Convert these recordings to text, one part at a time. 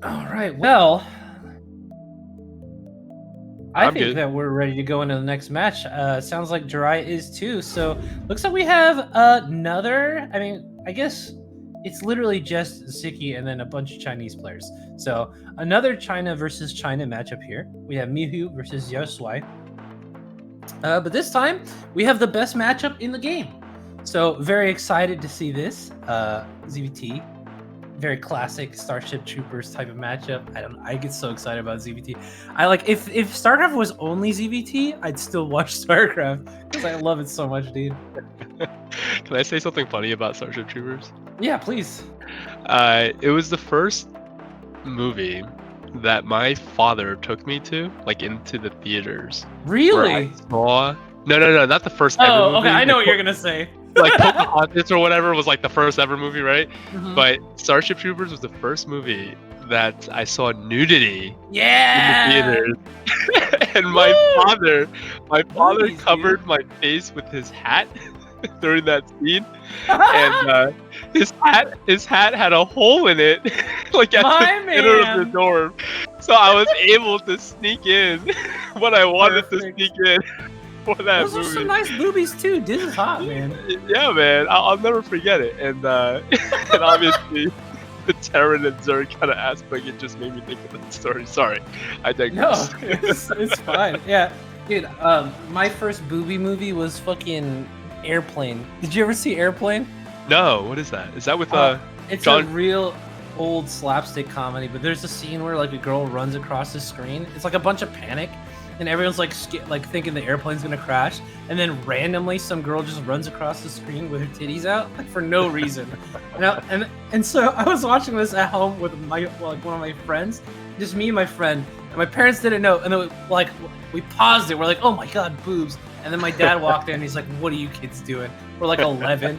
All right. Well, I I'm think good. that we're ready to go into the next match. Sounds like JIRAIYA is too. So looks like we have another. I mean, I guess it's literally just Sziky and then a bunch of Chinese players. So another China versus China matchup here. We have Mihu versus XiaoShuai. But this time we have the best matchup in the game. So very excited to see this. ZVT, very classic Starship Troopers type of matchup. I get so excited about ZVT. I like if StarCraft was only ZVT, I'd still watch StarCraft because I love it so much, dude. Can I say something funny about Starship Troopers? Yeah, please. It was the first movie that my father took me to, like into the theaters. Where I Really? saw no, not the first ever Oh, movie. okay. I know what you're gonna say. Like Pocahontas or whatever was like the first ever movie, right? Mhm. But Starship Troopers was the first movie that I saw nudity Yeah. in the theaters. And my father Movies, covered dude. my face with his hat during that scene, and his hat had a hole in it, like at My the center of the man. dorm. So I was able to sneak in when I wanted to Perfect. sneak in for that Those are movie. some nice boobies too. This is hot, man. Yeah, man, I'll never forget it. And and obviously the Terran and Zerg kind of aspect, it just made me think of that story. Sorry, I No, digress. it's fine. Yeah, dude. My first booby movie was fucking Airplane. Did you ever see Airplane? No, what is that? Is that with It's John? a real old slapstick comedy, but there's a scene where like a girl runs across the screen. It's like a bunch of panic, and everyone's like like thinking the airplane's gonna crash, and then randomly some girl just runs across the screen with her titties out like for no reason. and so I was watching this at home with my like one of my friends, just me and my friend, and my parents didn't know, and then we paused it. We're like, oh my god, boobs. And then my dad walked in. And he's like, "What are you kids doing?" We're like 11.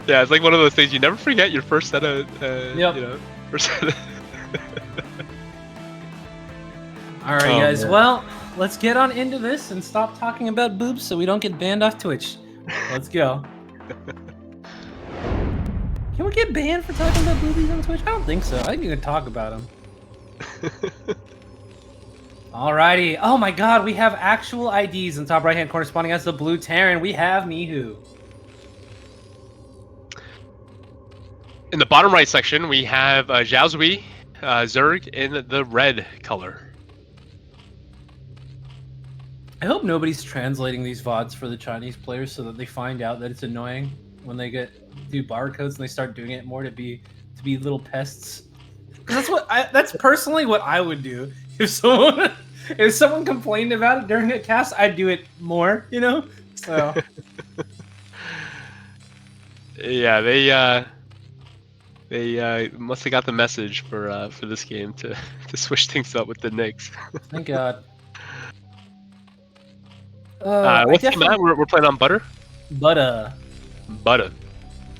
Yeah, it's like one of those things you never forget your first set of, Yep. you know, first set of... All right, Oh, guys. man. Well, let's get on into this and stop talking about boobs so we don't get banned off Twitch. Let's go. Can we get banned for talking about boobies on Twitch? I don't think so. I think you can talk about them. Alrighty. Oh my god, we have actual IDs in top right-hand corresponding as the blue Terran. We have Mihu. In the bottom right section, we have XiaoShuai, Zerg in the red color. I hope nobody's translating these VODs for the Chinese players so that they find out that it's annoying when they do barcodes and they start doing it more to be little pests. Because that's personally what I would do if someone complained about it during a cast. I'd do it more, you know. So Yeah, they must have got the message for this game to switch things up with the Knicks. thank God. What's the map? We're playing on Butter. But Butter.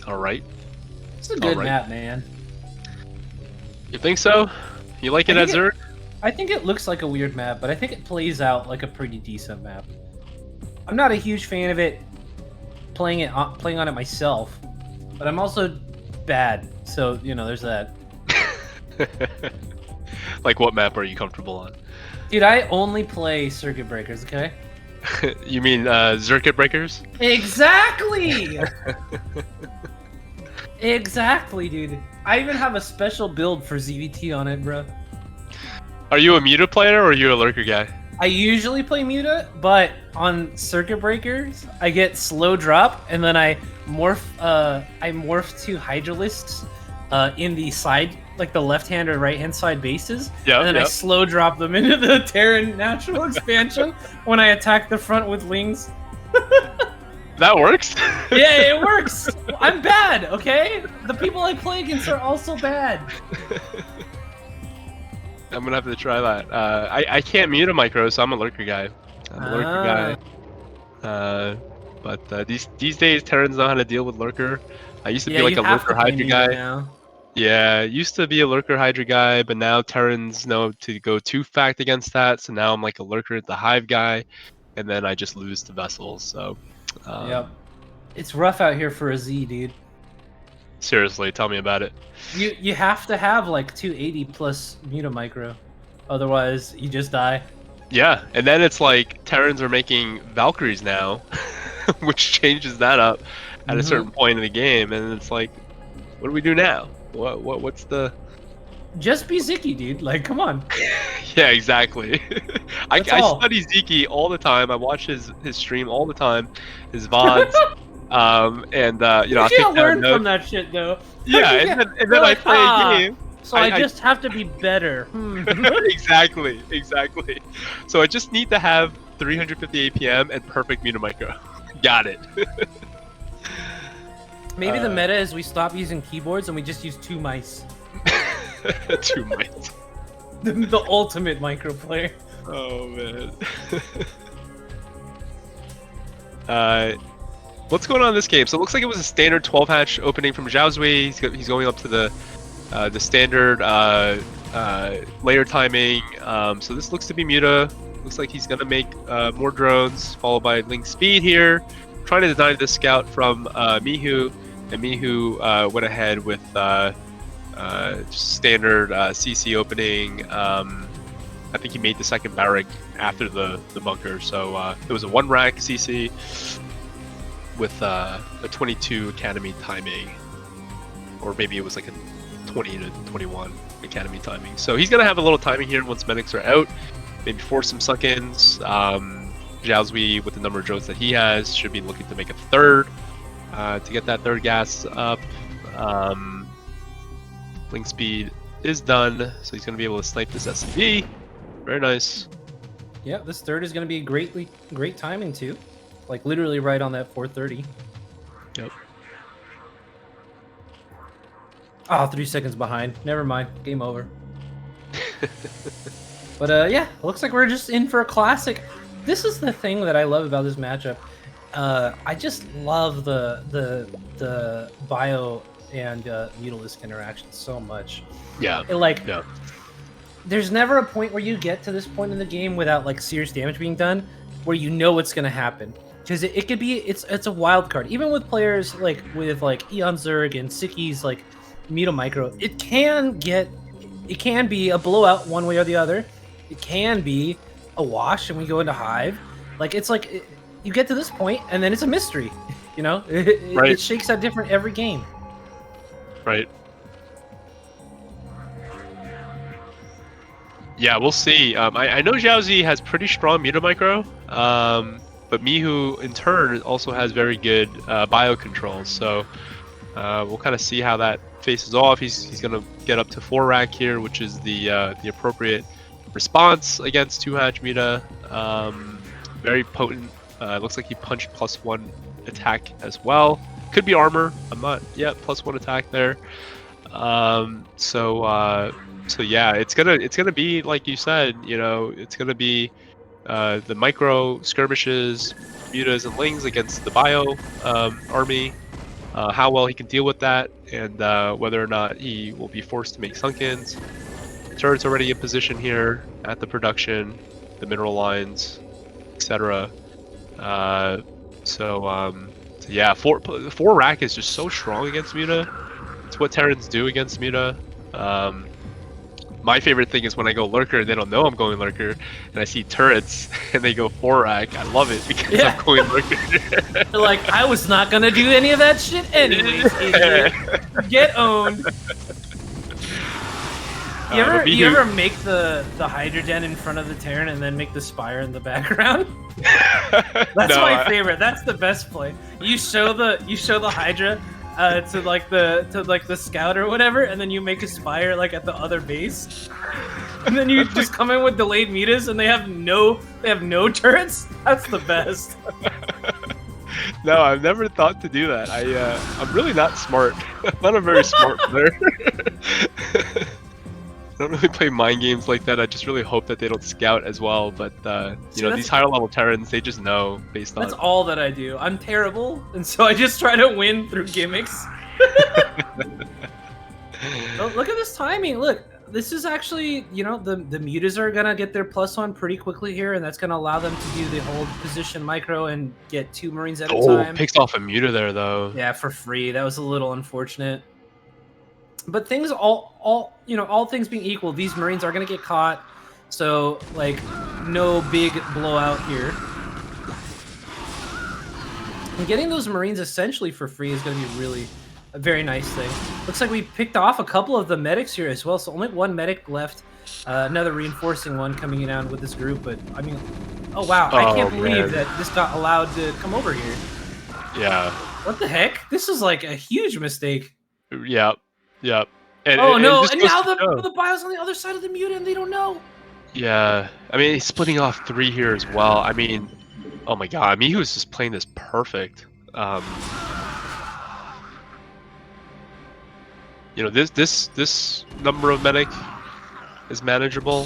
All right. it's a good Alright. map, man. You think so? You like it I as think Zerg? I think it looks like a weird map, but I think it plays out like a pretty decent map. I'm not a huge fan of it playing on it myself, but I'm also bad, so you know, there's that. Like, what map are you comfortable on? Dude, I only play circuit breakers, okay? You mean Circuit Breakers? Exactly! Exactly, dude. I even have a special build for ZVT on it, bro. Are you a Muta player or are you a Lurker guy? I usually play Muta, but on circuit breakers, I get slow drop, and then I morph to Hydralisks in the side, like the left-hand or right-hand side bases, and then I slow drop them into the Terran natural expansion when I attack the front with wings. That works? Yeah, it works! I'm bad, okay? The people I play against are also bad. I'm gonna have to try that. I can't mute a micro, so I'm a Lurker guy. I'm a Lurker guy. But these days, Terrans know how to deal with Lurker. I used to be like a Lurker Hydra guy. Now. Yeah, used to be a Lurker Hydra guy, but now Terrans know to go 2-fact against that, so now I'm like a Lurker the Hive guy, and then I just lose to Vessels, so... Yep. It's rough out here for a Z, dude. Seriously, tell me about it. You have to have like 280 plus Muta Micro, otherwise you just die. Yeah, and then it's like Terrans are making Valkyries now, which changes that up at a certain point in the game, and it's like, what do we do now? What's the? Just be Sziky, dude. Like, come on. Yeah, exactly. I study Sziky all the time. I watch his stream all the time, his VODs. And you know, I can't learn from that shit though. Yeah, and then I play a game. So I just have to be better. Exactly. So I just need to have 350 APM and perfect Muta Micro. Got it. Maybe the meta is we stop using keyboards and we just use 2 mice. 2 mice. The ultimate micro player. Oh man. What's going on in this game? So it looks like it was a standard 12 hatch opening from XiaoShuai. He's going up to the standard layer timing. So this looks to be Muta. Looks like he's gonna make more drones, followed by Link Speed here. Trying to deny the scout from Mihu, and Mihu went ahead with standard CC opening. I think he made the second barrack after the bunker. So it was a 1 rack CC with a 22 academy timing, or maybe it was like a 20 to 21 academy timing. So he's gonna have a little timing here once medics are out, maybe force some suck-ins. XiaoShuai, with the number of drones that he has, should be looking to make a third to get that third gas up. Link speed is done, so he's gonna be able to snipe this SCV. Very nice. Yeah, this third is gonna be great timing too. Like literally right on that 430. Yep. Oh, 3 seconds behind. Never mind. Game over. But yeah, looks like we're just in for a classic. This is the thing that I love about this matchup. I just love the bio and Mutalisk interaction so much. Yeah. Yeah. There's never a point where you get to this point in the game without like serious damage being done, where you know what's gonna happen. Because it could be it's a wild card. Even with players like Eon Zerg and Sziky's like Muta Micro, it can be a blowout one way or the other. It can be a wash and we go into Hive. Like you get to this point and then it's a mystery. You know, it shakes out different every game. Right. Yeah, we'll see. I know XiaoShuai has pretty strong Muta Micro, but Mihu in turn also has very good bio controls. So we'll kind of see how that faces off. He's gonna get up to 4 rack here, which is the appropriate response against 2 hatch Muta. Very potent. Looks like he punched +1 attack as well. Could be armor. I'm not yet. +1 attack there. So yeah, it's gonna be like you said. You know, it's gonna be the micro skirmishes, Mutas and Lings against the bio army. How well he can deal with that, and whether or not he will be forced to make sunk-ins. Turret's already in position here at the production, the mineral lines, etc. So yeah, 4 rack is just so strong against Muta. It's what Terrans do against Muta. My favorite thing is when I go lurker and they don't know I'm going lurker, and I see turrets and they go 4 rack. I love it because I'm going lurker. Like, I was not gonna do any of that shit anyways, idiot. Get owned. You ever make the Hydra Den in front of the Terran and then make the Spire in the background? That's my favorite. That's the best play. You show the Hydra to the scout or whatever, and then you make a Spire like at the other base, and then you just come in with delayed Mutas and they have no turrets. That's the best. No, I've never thought to do that. I'm really not smart. I'm not a very smart player. I don't really play mind games like that. I just really hope that they don't scout as well. But you know, these higher level Terrans, they just know based on. That's all that I do. I'm terrible, and so I just try to win through gimmicks. Oh, look at this timing. Look, this is actually, you know, the Mutas are gonna get their +1 pretty quickly here, and that's gonna allow them to do the hold position micro and get 2 Marines at a time. Picks off a Muta there though. Yeah, for free. That was a little unfortunate. But things all things being equal, these Marines are gonna get caught. So like no big blowout here. And getting those Marines essentially for free is going to be really a very nice thing. Looks like we picked off a couple of the medics here as well, so only one medic left. Another reinforcing one coming in with this group, but I mean, oh wow, I can't believe that this got allowed to come over here. Yeah. What the heck? This is like a huge mistake. Yep. Yep. And, oh no, and now the bio's on the other side of the mute and they don't know. Yeah. I mean, he's splitting off 3 here as well. I mean, oh my god, Mihu's just playing this perfect. You know, this number of medic is manageable.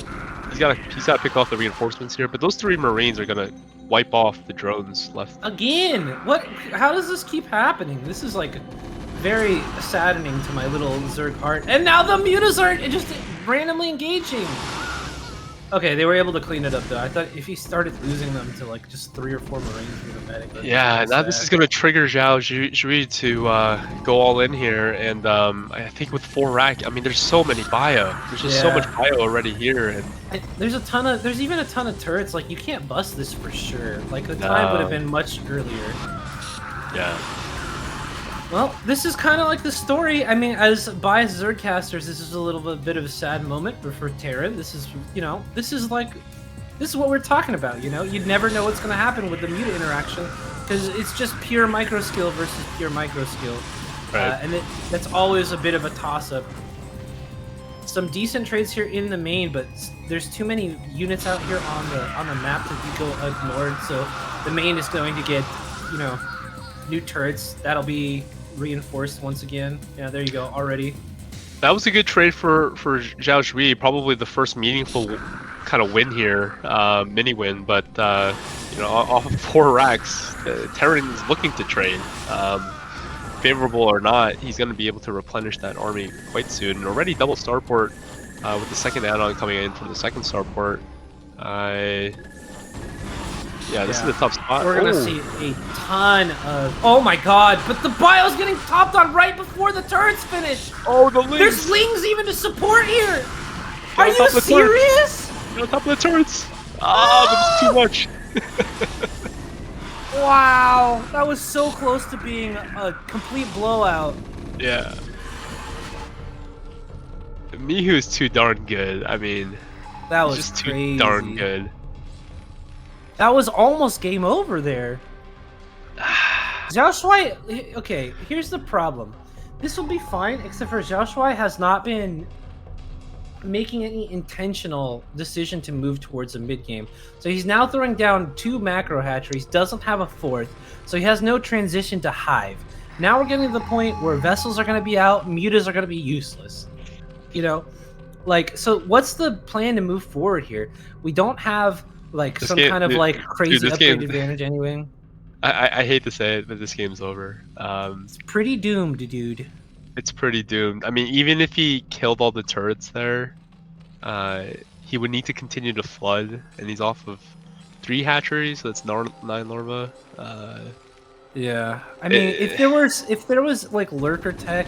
He's got to pick off the reinforcements here, but those 3 Marines are gonna wipe off the drones left. Again, what? How does this keep happening? This is like very saddening to my little Zerg heart. And now the mutas are just randomly engaging. Okay, they were able to clean it up though. I thought if he started losing them to like just 3 or 4 Marines with a medic. Yeah, now this is gonna trigger XiaoShuai to go all in here, and I think with 4 rack, I mean, there's so many bio. There's just so much bio already here, and there's even a ton of turrets. Like you can't bust this for sure. Like the time would have been much earlier. Yeah. Well, this is kind of like the story. I mean, as biased Zergcasters, this is a little bit of a sad moment, but for Terran, this is, you know, this is what we're talking about, you know? You'd never know what's going to happen with the Muta interaction, because it's just pure micro skill versus pure micro skill. Right. And that's always a bit of a toss-up. Some decent trades here in the main, but there's too many units out here on the map to go ignored, so the main is going to get, you know, new turrets. That'll be reinforced once again. Yeah, there you go already. That was a good trade for XiaoShuai, probably the first meaningful kind of win here, mini win, but you know, off of 4 racks, Terran's looking to trade. Favorable or not, he's going to be able to replenish that army quite soon. And already double starport with the second add-on coming in from the second starport. Yeah, this is a tough spot. We're gonna see a ton of. Oh my god! But the bio's getting topped on right before the turrets finish. Oh, the lings! There's lings even to support here. Are you serious? On top of the turrets. Ah, but it's too much. Wow, that was so close to being a complete blowout. Yeah. Mihu's too darn good. I mean, that was just crazy. Too darn good. That was almost game over there. XiaoShuai, okay, here's the problem. This will be fine, except for XiaoShuai has not been making any intentional decision to move towards a mid game. So he's now throwing down 2 macro hatcheries, doesn't have a 4th, so he has no transition to hive. Now we're getting to the point where vessels are going to be out, mutas are going to be useless. You know, like, so what's the plan to move forward here? We don't have like some kind of like crazy upgrade advantage anyway. I hate to say it, but this game's over. It's pretty doomed, dude. It's pretty doomed. I mean, even if he killed all the turrets there, he would need to continue to flood, and he's off of 3 hatcheries, so that's 9 larvae. Yeah, I mean, if there was like lurker tech,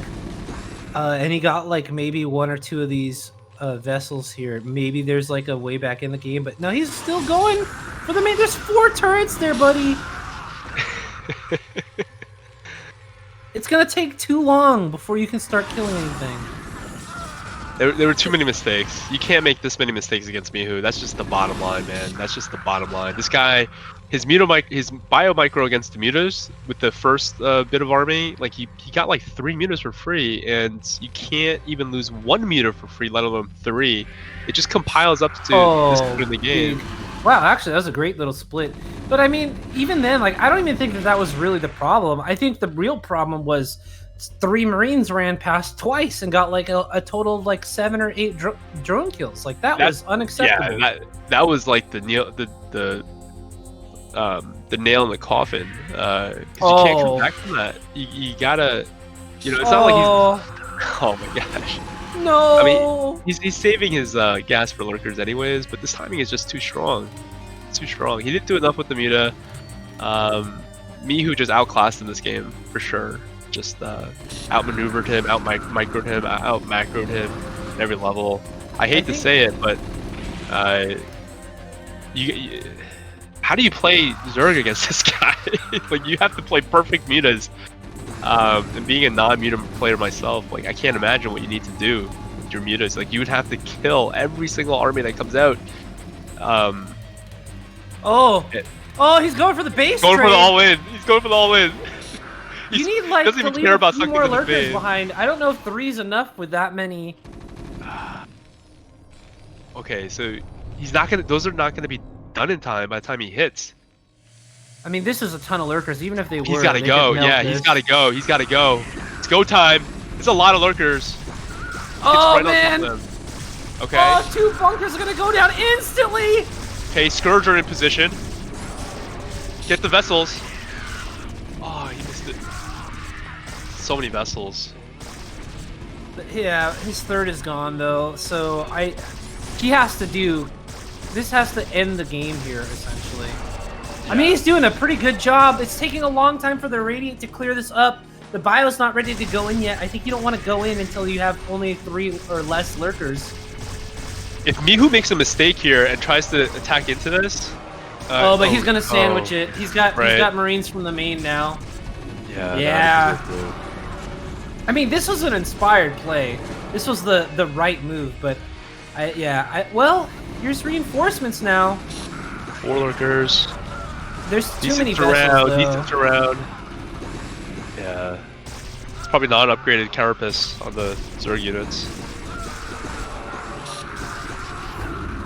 and he got like maybe 1 or 2 of these vessels here, maybe there's like a way back in the game. But no, he's still going for the main. There's 4 turrets there, buddy. It's gonna take too long before you can start killing anything. There were too many mistakes. You can't make this many mistakes against Mihu. That's just the bottom line, man. That's just the bottom line. This guy, his bio micro against the mutas with the first bit of army, like he got like 3 mutas for free, and you can't even lose 1 muta for free, let alone 3. It just compiles up to this point in the game. Dude. Wow, actually, that was a great little split. But I mean, even then, like, I don't even think that was really the problem. I think the real problem was 3 Marines ran past twice and got like a total of like 7 or 8 drone kills. Like that was unacceptable. Yeah, that was like the nail in the coffin. Because you can't come back from that. You gotta, you know, it's not like he's. Oh my gosh. No. I mean, he's saving his gas for lurkers anyways, but this timing is just too strong. It's too strong. He didn't do enough with the muta. Mihu just outclassed in this game for sure. just outmaneuvered him, out-microed him, out-macroed him at every level. I hate to say it, but how do you play Zerg against this guy? Like, you have to play perfect mutas. And being a non-muta player myself, like, I can't imagine what you need to do with your mutas. Like, you would have to kill every single army that comes out. Oh, he's going for the base. Going for the all-in. He's going for the all-in. You need like doesn't to even leave care a about few something more in the lurkers base. behind. I don't know if 3 is enough with that many. Okay, so he's not gonna. Those are not gonna be done in time by the time he hits. I mean, this is a ton of lurkers. Even if they were, He's gotta go. Yeah, he's gotta go. He's gotta go. It's go time. It's a lot of lurkers. Oh right man! on top of them. Okay. Oh, 2 bunkers are gonna go down instantly. Okay, Scourge are in position. Get the vessels. Oh, he missed it. So many vessels. Yeah, his 3rd is gone though. So he has to do. This has to end the game here essentially. I mean, he's doing a pretty good job. It's taking a long time for the Radiant to clear this up. The bio's not ready to go in yet. I think you don't want to go in until you have only 3 or less lurkers. If Mihu makes a mistake here and tries to attack into this... but he's gonna sandwich it. He's got Marines from the main now. Yeah. I mean, this was an inspired play. This was the right move, but well, here's reinforcements now. 4 lurkers. There's too many vessels, though. Decent around. Yeah. It's probably not an upgraded carapace on the Zerg units.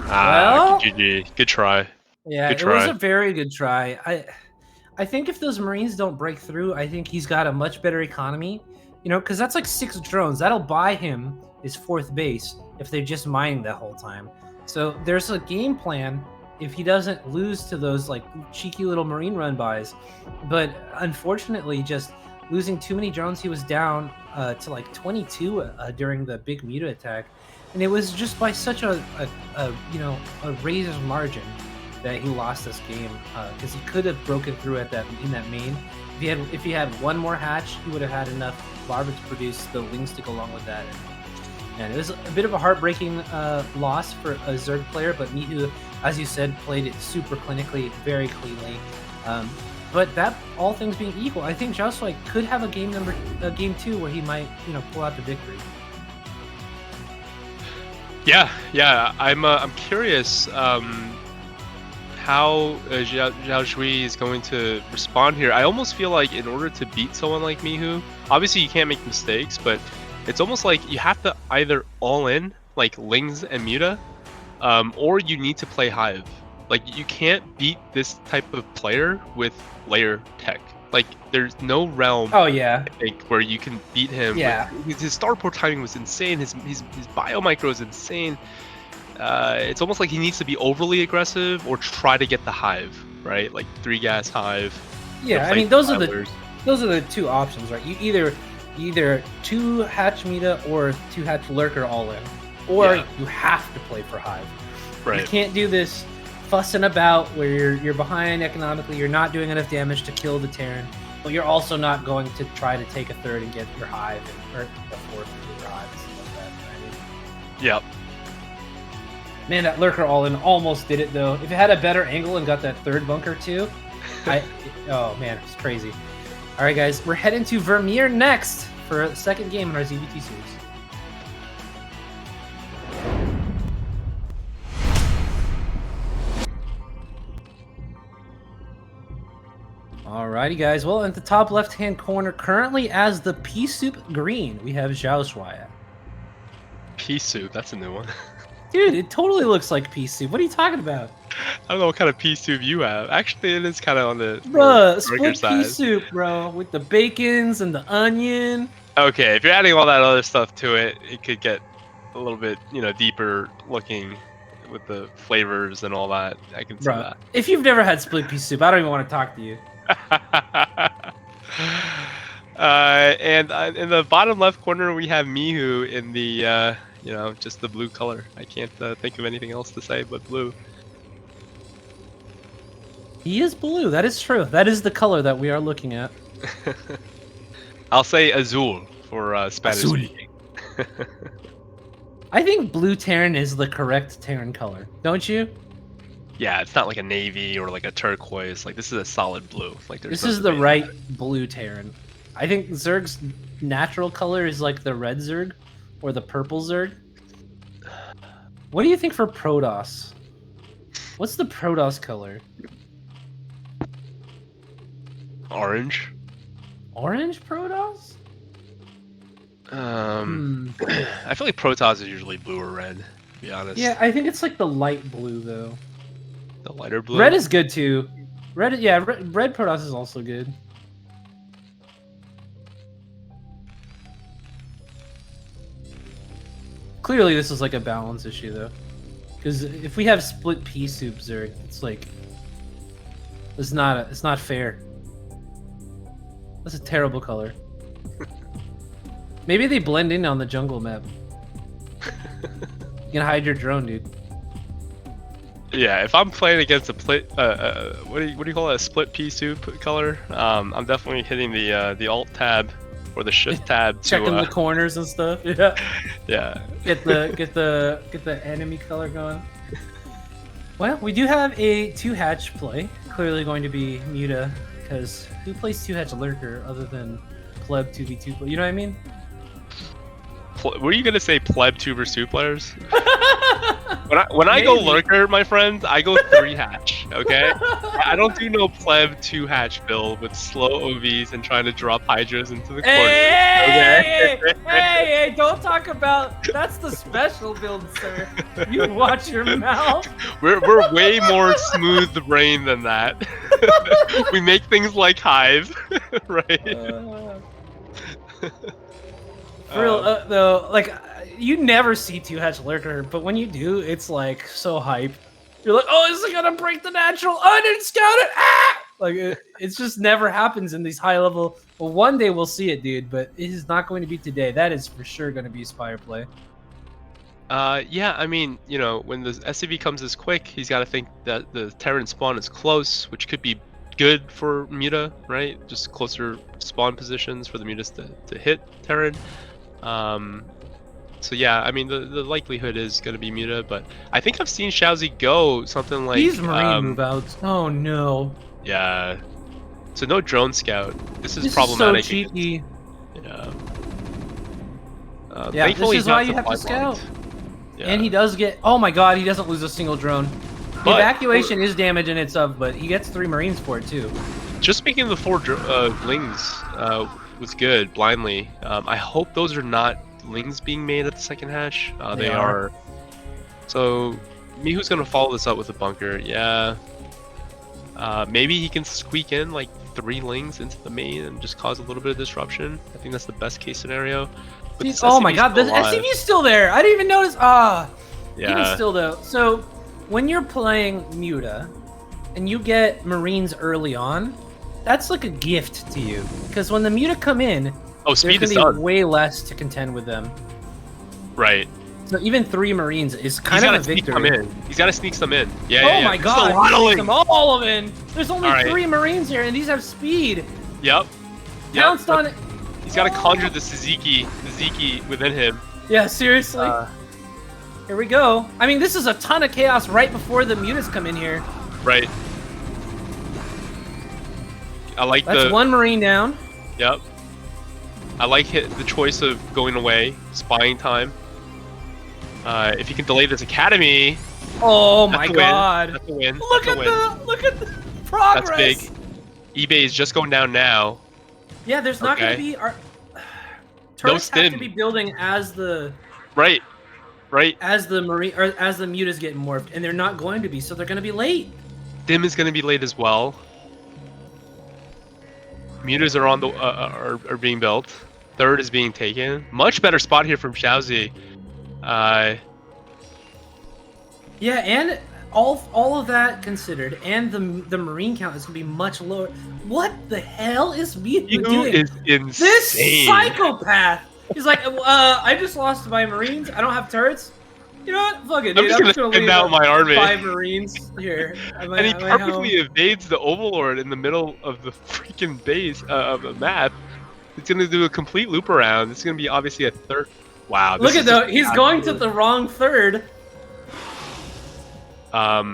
Well, GG. Good try. Yeah, it was a very good try. I think if those Marines don't break through, I think he's got a much better economy. You know, because that's like 6 drones. That'll buy him his 4th base if they're just mining the whole time. So there's a game plan if he doesn't lose to those like cheeky little Marine run buys. But unfortunately, just losing too many drones, he was down to like 22 during the big muta attack. And it was just by such a razor's margin that he lost this game, because he could have broken through in that main. If he had one more hatch, he would have had enough larvae to produce the wings to go along with that. And it was a bit of a heartbreaking loss for a Zerg player, but Mihu, as you said, played it super clinically, very cleanly. But that, all things being equal, I think XiaoShuai could have a game 2 where he might, pull out the victory. Yeah. I'm curious how XiaoShuai is going to respond here. I almost feel like in order to beat someone like Mihu, obviously you can't make mistakes, but it's almost like you have to either all in, like Lings and Muta, or you need to play Hive. Like, you can't beat this type of player with layer tech. Like, there's no realm, I think, where you can beat him. Yeah. His starport timing was insane. His bio micro is insane. It's almost like he needs to be overly aggressive or try to get the Hive, right? Like 3-gas Hive. Yeah, I mean, those are the 2 options, right? You either 2 hatch Muta or 2 hatch lurker all in, or you have to play for Hive. Right. You can't do this fussing about where you're behind economically, you're not doing enough damage to kill the Terran, but you're also not going to try to take a 3rd and get your Hive, or a 4th and get your Hive and stuff like that, right? Yep. Man, that lurker all in almost did it though. If it had a better angle and got that 3rd bunker too, oh man, it's crazy. All right, guys, we're heading to Vermeer next for a 2nd game in our ZBT series. Alrighty, guys. Well, at the top left-hand corner, currently as the pea soup green, we have XiaoShuai. Pea soup, that's a new one. Dude, it totally looks like pea soup. What are you talking about? I don't know what kind of pea soup you have. Actually, it is kind of on the split pea soup, bro, with the bacons and the onion. Okay, if you're adding all that other stuff to it, it could get a little bit, deeper looking with the flavors and all that. I can see that. If you've never had split pea soup, I don't even want to talk to you. And in the bottom left corner, we have Mihu in the, just the blue color. I can't think of anything else to say but blue. He is blue. That is true. That is the color that we are looking at. I'll say azul for Spanish Azul. speaking. I think blue Terran is the correct Terran color, don't you? Yeah, it's not like a navy or like a turquoise. Like this is a solid blue. Like there's This no is the debate. right blue Terran. I think Zerg's natural color is like the red Zerg or the purple Zerg. What do you think for Protoss? What's the Protoss color? Orange. Orange Protoss? I feel like Protoss is usually blue or red, to be honest. Yeah, I think it's like the light blue though. The lighter blue. Red is good too. Red, yeah, red Protoss is also good. Clearly, this is like a balance issue though, because if we have split pea soup Zerg, it's like it's not fair. That's a terrible color. Maybe they blend in on the jungle map. You can hide your drone, dude. Yeah, if I'm playing against a what do you call it, a split pea soup color? I'm definitely hitting the Alt tab or the Shift tab to checking the corners and stuff. Yeah. Yeah. Get the enemy color going. Well, we do have a 2-hatch play. Clearly going to be Muta, because who plays 2-hatch lurker other than pleb 2v2? You know what I mean? Were you gonna say pleb 2v2 players? When I go lurker, my friends, I go 3-hatch. Okay, I don't do no pleb 2-hatch build with slow OVs and trying to drop Hydras into the corner. Hey, don't talk about that's the special build, sir. You watch your mouth. We're way more smooth brain than that. We make things like Hive, right? For real, though, like you never see 2-hatch lurker, but when you do, it's like so hype. You're like, oh, is it gonna break the natural? Oh, I didn't scout it. Ah! Like it's just never happens in these high level. Well, one day we'll see it, dude, but it is not going to be today. That is for sure going to be Spire play. Yeah, I mean, you know, when the SCV comes this quick, he's got to think that the Terran spawn is close, which could be good for Muta, right? Just closer spawn positions for the Mutas to hit Terran. So yeah, I mean the likelihood is going to be Muta, but I think I've seen XiaoGeGe go something like these marine move outs. Oh no. Yeah. So no drone scout. This is this problematic. Is so cheeky. Yeah. Yeah, this is why you have to scout. Yeah. And he does get. Oh my God, he doesn't lose a single drone. The evacuation is damage in itself, but he gets 3 marines for it too. Just making the 4 lings was good blindly. I hope those are not lings being made at the second hash. They are. So Mihu's gonna follow this up with a bunker. Yeah. Maybe he can squeak in like 3 lings into the main and just cause a little bit of disruption. I think that's the best case scenario. But oh my God, the SCV's still there. I didn't even notice. Yeah. Even still though. So when you're playing Muta and you get marines early on, that's like a gift to you, because when the Muta come in, there's gonna be way less to contend with them. Right. So even 3 marines is kind of a victory. He's got to sneak some in. Yeah. Oh my God! Sneak them all of in. There's only 3 marines here, and these have speed. Yep. Pounced on it. He's got to conjure the Sziky within him. Yeah, seriously. Here we go. I mean, this is a ton of chaos right before the Mutas come in here. Right. I like That's 1 marine down. Yep. I like the choice of going away, spying time. If you can delay this academy. Oh my God! That's a win. Look at the progress. That's big. eBay is just going down now. Yeah, there's not going to be turrets have to be building as the right as the marine or as the Mutas get morphed, and they're not going to be, so they're going to be late. Dim is going to be late as well. Mutas are on the are being built. 3rd is being taken. Much better spot here from XiaoGeGe. Yeah, and all of that considered, and the marine count is gonna be much lower. What the hell is Mihu doing? Is insane. This psychopath. He's like, I just lost my marines. I don't have turrets. You know what? Fuck it, dude. I'm just gonna send out my army. 5 marines here. And he perfectly evades the Overlord in the middle of the freaking base of the map. It's gonna do a complete loop around. This is gonna be obviously a third. Wow. Look at that. He's going to the wrong third. Wow,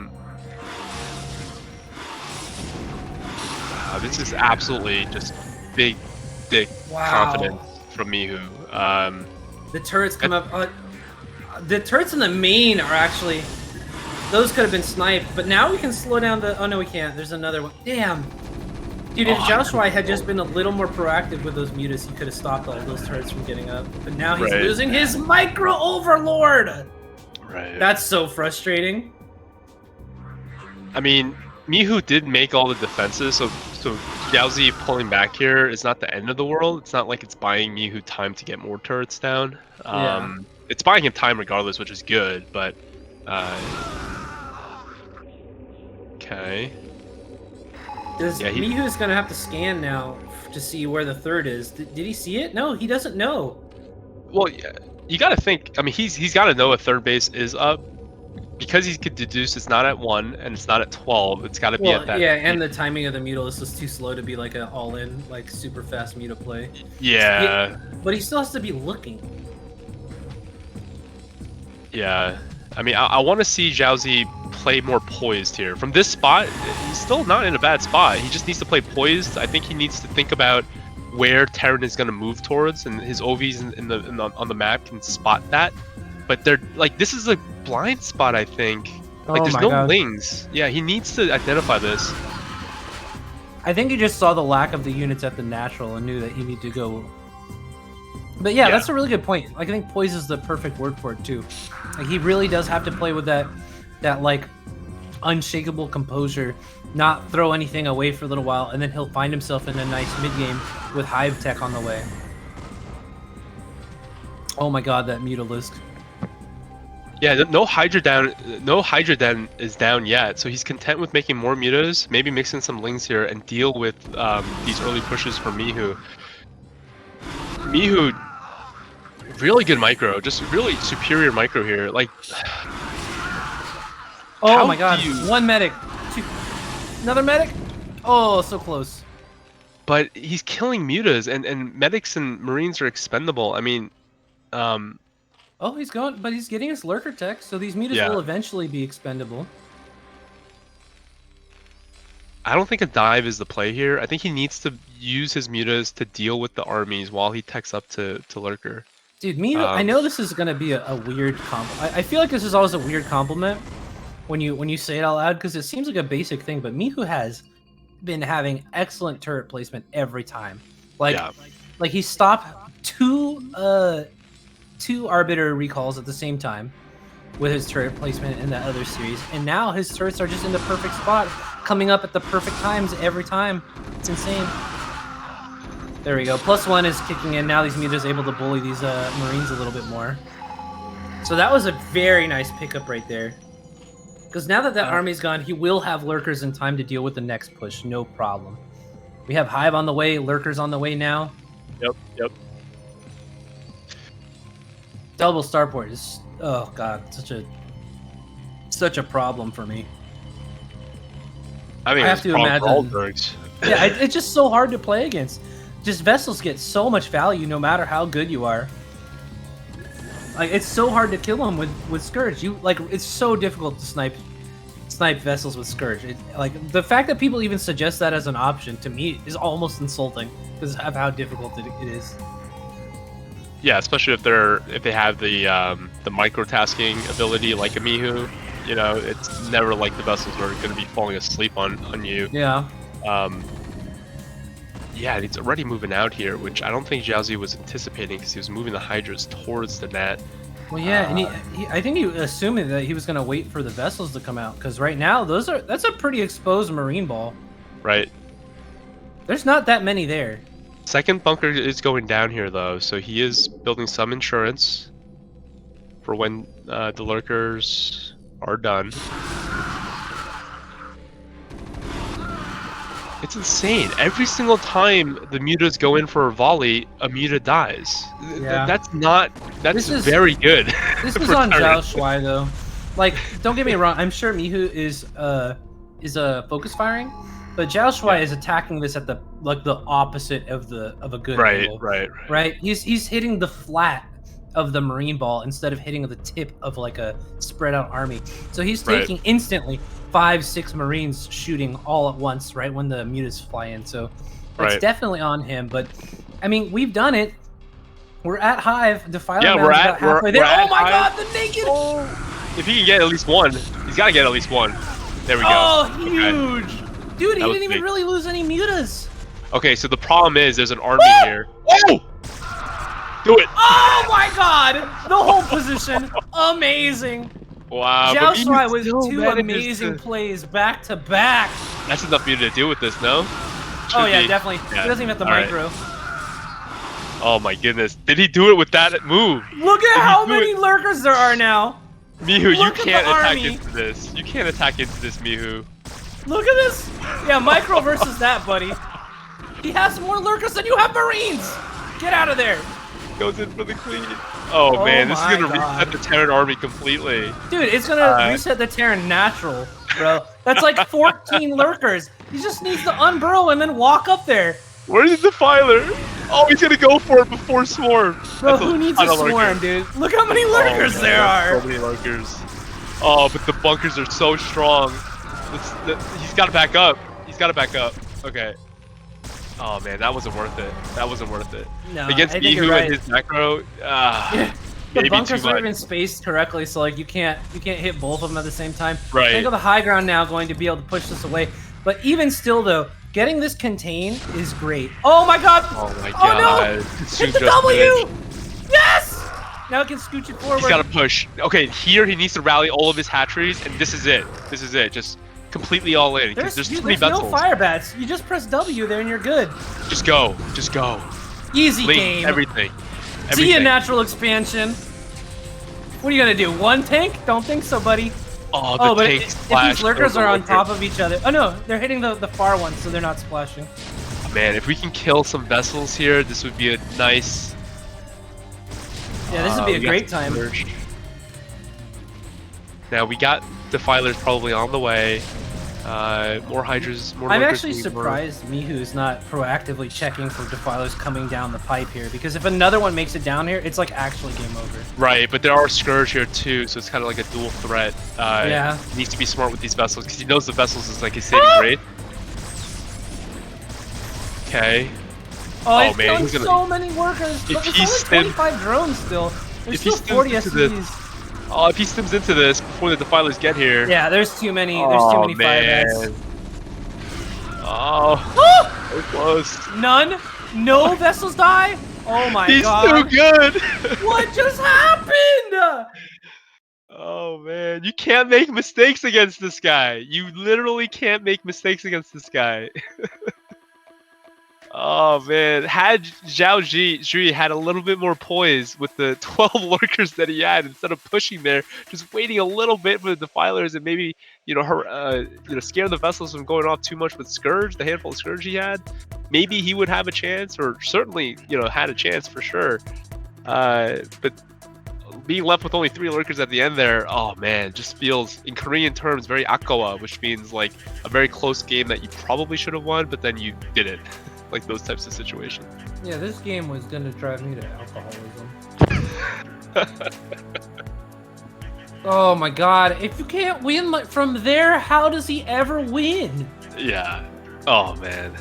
this is absolutely just big confidence from Mihu. The turrets come up. The turrets in the main are actually. Those could have been sniped, but now we can slow down the. Oh no, we can't. There's another one. Damn. Dude, if XiaoShuai had just been a little more proactive with those mutas, he could have stopped all those turrets from getting up. But now he's losing his micro overlord. Right. That's so frustrating. I mean, Mihu did make all the defenses, so XiaoZe pulling back here is not the end of the world. It's not like it's buying Mihu time to get more turrets down. It's buying him time regardless, which is good, but okay. Mihu's gonna have to scan now to see where the third is. Did he see it? No, he doesn't know. Well, you gotta think. I mean, he's gotta know a third base is up. Because he could deduce it's not at 1 and it's not at 12, it's got to be at that. Yeah, and the timing of the Mutalist is too slow to be like an all-in, like super fast Muta play. Yeah. But he still has to be looking. Yeah. I mean, I want to see XiaoZe play more poised here. From this spot, he's still not in a bad spot. He just needs to play poised. I think he needs to think about where Terran is going to move towards, and his OVs on the map can spot that. But they're like, this is a blind spot, I think. Like, there's no lings. Yeah, he needs to identify this. I think he just saw the lack of the units at the natural and knew that he needed to go. But yeah, that's a really good point. Like, I think poise is the perfect word for it too. Like, he really does have to play with that like unshakable composure, not throw anything away for a little while, and then he'll find himself in a nice mid game with Hive Tech on the way. Oh my god, that Mutalisk. Yeah, no Hydra down. No Hydra Den is down yet, so he's content with making more mutas, maybe mixing some lings here, and deal with these early pushes from Mihu. Mihu, really good micro, just really superior micro here. Like, oh my god, one medic, another medic. Oh, so close. But he's killing mutas, and medics and marines are expendable. I mean, oh, he's going, but he's getting his lurker tech, so these mutas will eventually be expendable. I don't think a dive is the play here. I think he needs to use his mutas to deal with the armies while he techs up to lurker. Dude, Mihu, I know this is gonna be a weird compliment. I feel like this is always a weird compliment when you say it out loud, because it seems like a basic thing, but Mihu has been having excellent turret placement every time. Like he stopped two Arbiter recalls at the same time with his turret placement in that other series, and now his turrets are just in the perfect spot, coming up at the perfect times every time. It's insane. There we go. +1 is kicking in. Now these mutas able to bully these Marines a little bit more. So that was a very nice pickup right there. Because now that army's gone, he will have lurkers in time to deal with the next push, no problem. We have Hive on the way, lurkers on the way now. Yep. Double starport is, oh god, such a problem for me. I mean, I have to imagine. Yeah, it's just so hard to play against. Just vessels get so much value no matter how good you are. Like, it's so hard to kill them with Scourge. It's so difficult to snipe vessels with Scourge. Like, the fact that people even suggest that as an option to me is almost insulting because of how difficult it is. Yeah, especially if they have the microtasking ability like a Mihu. You know, it's never like the vessels are going to be falling asleep on you. Yeah. Yeah, he's already moving out here, which I don't think XiaoZe was anticipating because he was moving the Hydras towards the net. Well, yeah, and I think he assuming that he was going to wait for the vessels to come out, because right now that's a pretty exposed Marine ball. Right. There's not that many there. Second bunker is going down here though, so he is building some insurance for when the lurkers are done. It's insane. Every single time the mutas go in for a volley, a muta dies. Yeah. That's very good. This is on XiaoShuai though. Like, don't get me wrong, I'm sure Mihu is focus firing, but XiaoShuai is attacking this at the opposite of a good angle. Right. He's hitting the flat of the marine ball instead of hitting the tip of like a spread out army. So he's taking instantly 5-6 marines shooting all at once right when the mutas fly in. So that's definitely on him. But I mean, we've done it. We're at Hive. Defiler we're about halfway there. Oh my god, the naked! Oh. If he can get at least one, he's got to get at least one. There we go. Oh, huge! Okay. Dude, he didn't even really lose any mutas. Okay, so the problem is there's an army here. Oh! Do it! Oh my god! The whole position, amazing. Wow. XiaoShuai with 2 amazing plays back to back. That's enough for you to deal with this, no? Oh yeah, definitely. Yeah. He doesn't even have the micro. Oh my goodness. Did he do it with that move? Look at how many lurkers there are now. Mihu, you can't attack into this. You can't attack into this, Mihu. Look at this. Yeah, micro versus that, buddy. He has more lurkers than you have marines. Get out of there. Goes in for the clean. Oh man, this is gonna reset the Terran army completely. Dude, it's gonna reset the Terran natural, bro. That's like 14 lurkers. He just needs to unburrow and then walk up there. Where's the Defiler? Oh, he's gonna go for it before Swarm. Bro, who needs a Swarm, dude? Look how many lurkers there are. So many lurkers. Oh, but the bunkers are so strong. He's gotta back up. He's gotta back up. Okay. Oh man, that wasn't worth it. That wasn't worth it. No, against Mihu and his macro, the bunkers aren't even spaced correctly, so like you can't hit both of them at the same time. Right. Think of the high ground now going to be able to push this away. But even still though, getting this contain is great. Oh my god! Oh my god! Oh no! Hit the W! Yes! Now it can scooch it forward. He's gotta push. Okay, here he needs to rally all of his hatcheries, and this is it. This is it. Just completely all in. There's too many vessels. No fire bats. You just press W there and you're good. Just go. Just go. Easy game. Everything. See ya, natural expansion. What are you gonna do? One tank? Don't think so, buddy. Oh, but if these lurkers are on top of each other. Oh no, they're hitting the far ones, so they're not splashing. Man, if we can kill some vessels here, this would be a nice. Yeah, this would be a great time. Now we got Defilers probably on the way. More Hydras, more. I'm actually surprised Mihu's not proactively checking for Defilers coming down the pipe here, because if another one makes it down here, it's like actually game over. Right, but there are Scourge here too, so it's kind of like a dual threat. Yeah. He needs to be smart with these vessels, because he knows the vessels is like his saving grace. Okay. Oh man, he's so many workers. If there's only 25 drones still. There's still 40 SCVs. Oh, if he stims into this before the Defilers get here. Yeah, there's too many. There's too many fire bats. Oh, so close. None. No vessels die. Oh my He's god. too good. What just happened? Oh man, you can't make mistakes against this guy. You literally can't make mistakes against this guy. Oh man, had XiaoGeGe had a little bit more poise with the 12 lurkers that he had, instead of pushing there, just waiting a little bit for the Defilers and maybe scare the vessels from going off too much with Scourge, the handful of Scourge he had, maybe he would have a chance, or certainly had a chance for sure. But being left with only 3 lurkers at the end there, oh man, just feels, in Korean terms, very akawa, which means like a very close game that you probably should have won, but then you didn't. Like those types of situations. Yeah, this game was gonna drive me to alcoholism. Oh my god, if you can't win from there, how does he ever win? Yeah. Oh man.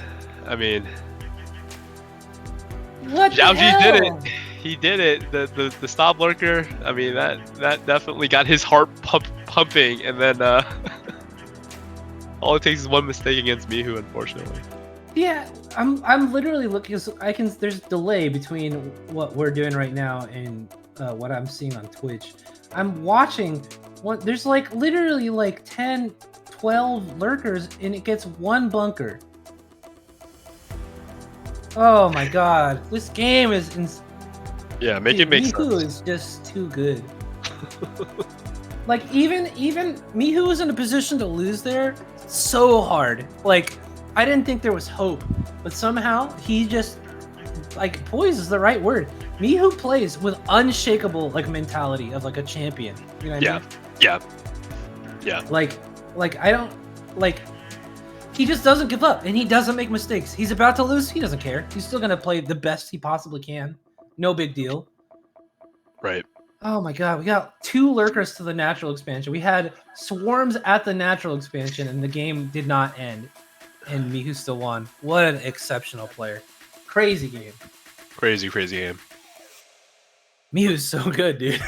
I mean, what the hell? did it. He did it. The stop lurker. I mean, that definitely got his heart pumping, and then all it takes is one mistake against Mihu, unfortunately. Yeah, I'm literally looking. So there's delay between what we're doing right now and what I'm seeing on Twitch. I'm watching. There's like literally like 10, 12 lurkers, and it gets 1 bunker. Oh my god, this game is. Yeah, make it make sense. Mihu is just too good. Like even Mihu is in a position to lose there so hard. Like, I didn't think there was hope, but somehow he just, like, poise is the right word. Mihu plays with unshakable like mentality of like a champion. You know what I mean? Yeah. Like I don't like. he just doesn't give up, and he doesn't make mistakes. He's about to lose. He doesn't care. He's still going to play the best he possibly can. No big deal. Right. Oh my god, we got 2 lurkers to the natural expansion. We had swarms at the natural expansion, and the game did not end. And Mihu still won. What an exceptional player. Crazy game. Crazy game. Mihu's so good, dude.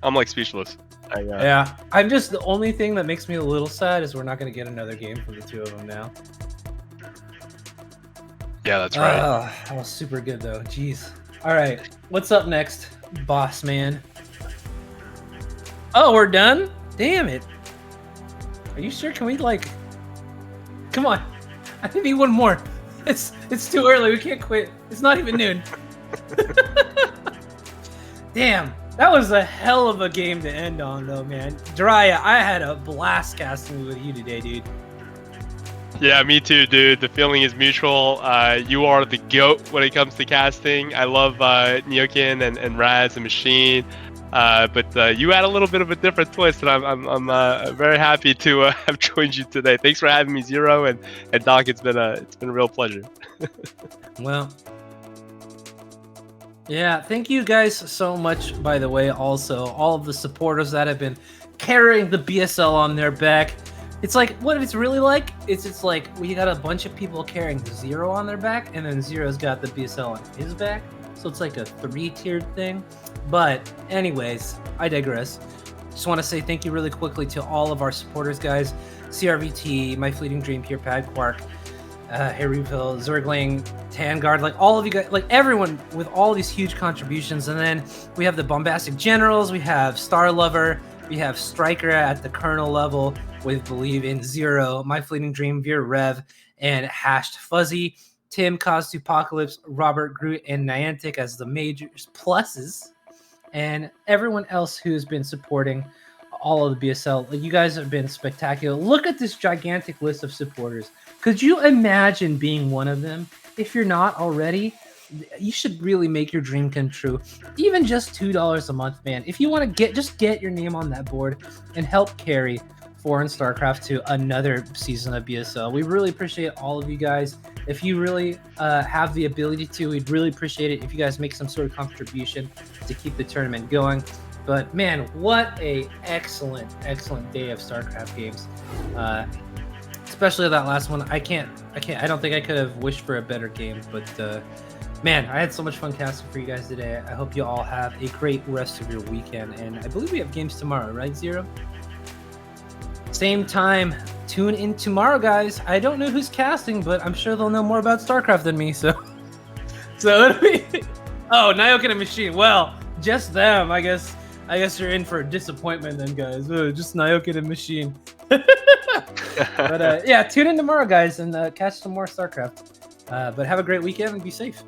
I'm like speechless. Yeah, I'm just, the only thing that makes me a little sad is we're not going to get another game from the 2 of them now. Yeah, that's right. That was super good, though. Jeez. All right, what's up next, boss man? Oh, we're done? Damn it. Are you sure? Can we, like... Come on. I need one more. It's too early. We can't quit. It's not even noon. Damn. That was a hell of a game to end on, though, man. JIRAIYA, I had a blast casting with you today, dude. Yeah, me too, dude. The feeling is mutual. You are the GOAT when it comes to casting. I love Neokin and Raz and Machine. But you had a little bit of a different twist, and I'm very happy to have joined you today. Thanks for having me, Zero and Doc. It's been a real pleasure. Well, yeah, thank you guys so much. By the way, also all of the supporters that have been carrying the BSL on their back. It's like, what it's really like, it's like we got a bunch of people carrying Zero on their back, and then Zero's got the BSL on his back. So it's like a 3-tiered thing. But anyways, I digress. Just want to say thank you really quickly to all of our supporters, guys. CRVT, My Fleeting Dream, Pure Pad, Quark, Harryville, Zergling, Tangard, like all of you guys, like everyone with all these huge contributions. And then we have the Bombastic Generals, we have Star Lover, we have Striker at the Colonel level with Believe in Zero, My Fleeting Dream, Veer Rev, and Hashed Fuzzy, Tim, Apocalypse, Robert, Groot, and Niantic as the major pluses, and everyone else who's been supporting all of the BSL. Like, you guys have been spectacular. Look at this gigantic list of supporters. Could you imagine being one of them? If you're not already, you should really make your dream come true. Even just $2 a month, man. If you want to just get your name on that board and help carry Foreign StarCraft to another season of BSL. We really appreciate all of you guys. If you really have the ability to, we'd really appreciate it if you guys make some sort of contribution to keep the tournament going. But man, what a excellent day of StarCraft games. Especially that last one. I don't think I could have wished for a better game, but man, I had so much fun casting for you guys today. I hope you all have a great rest of your weekend. And I believe we have games tomorrow, right, Zero? Same time. Tune in tomorrow, guys. I don't know who's casting, but I'm sure they'll know more about StarCraft than me. So it'll be... Oh, Nyokin and Machine. Well, just them. I guess you're in for a disappointment then, guys. Just Nyokin and Machine. But yeah, tune in tomorrow, guys, and catch some more StarCraft. But have a great weekend and be safe.